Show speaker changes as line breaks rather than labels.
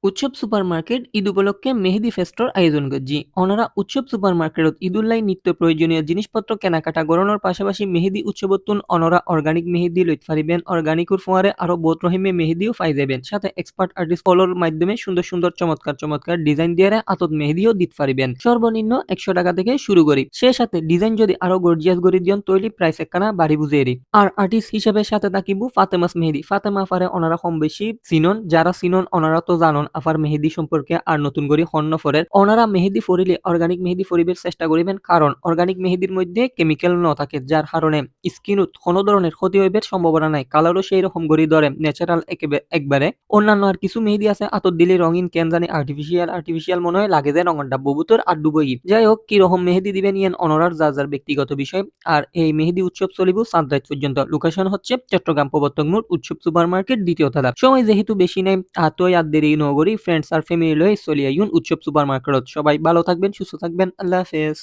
উৎসব সুপারমার্কেট ঈদ উপলক্ষে মেহেদি ফেস্টর আয়োজন করছি। ওনারা উৎসব সুপারমার্কেটত ঈদুল্লাহ নিত্য প্রয়োজনীয় জিনিসপত্র কেনাকাটা গড়ানোর পাশাপাশি মেহেদি উৎসবতুন অনরা অর্গানিক মেহেদি লইত পারিবেন। অর্গানিকুর ফোয়ারে আরো বহুত রহিমে মেহেদিও পাই যাবেন, সাথে এক্সপার্ট আর্টিস্ট ফলোর মাধ্যমে সুন্দর সুন্দর চমৎকার চমৎকার ডিজাইন দিয়ে আতত মেহেদিও দিতে পারিবেন। সর্বনিম্ন 100 টাকা থেকে শুরু করি, সে সাথে ডিজাইন যদি আরো গর্জিয়াস করে দিয়ন তৈরি প্রাইস একখানা বাড়ি বুঝে এরি। আর আর্টিস্ট হিসেবে সাথে থাকিব ফাতেমাস মেহেদি। ফাতেমা আফারে ওনারা কম বেশি চিনন, যারা চিনন ওনারা তো জানন আফার মেহেদি সম্পর্কে। আর নতুন করে হন্য ফরের ওনারা মেহেদি ফরিলে অর্গানিক মেহেদি ফরিবের চেষ্টা করিবেন, কারণ অর্গানিক মেহেদির মধ্যে কেমিক্যাল ন থাকে, যার কারণে স্কিনত কোনো ধরনের ক্ষতি হইবার সম্ভাবনা নাই। কালারও সেই রকম গড়ি ধরে ন্যাচারাল একবারে। অন্যান্য আর কিছু মেহেদি আছে আতর দিলে রঙিন কেন জানি আর্টিফিশিয়াল আর্টিফিশিয়াল মনে হয়, লাগে যায় রঙটা বহুতর আর ডুবই। যাই হোক, কি রকম মেহেদি দিবেন ইয়েন অনরার যা যার ব্যক্তিগত বিষয়। আর এই মেহেদি উৎসব চলিব 7 রাত পর্যন্ত। লোকেশন হচ্ছে চট্টগ্রাম প্রবর্তক মোড়, উৎসব সুপার মার্কেট, দ্বিতীয় তলা। সময় যেহেতু বেশি নেই, আতই আর দেরি নগরী ফ্রেন্ডস আর ফ্যামিলি লয়ে চলি আইন উৎসব সুপার মার্কেটত। সবাই ভালো থাকবেন, সুস্থ থাকবেন, আল্লাহ হাফেজ।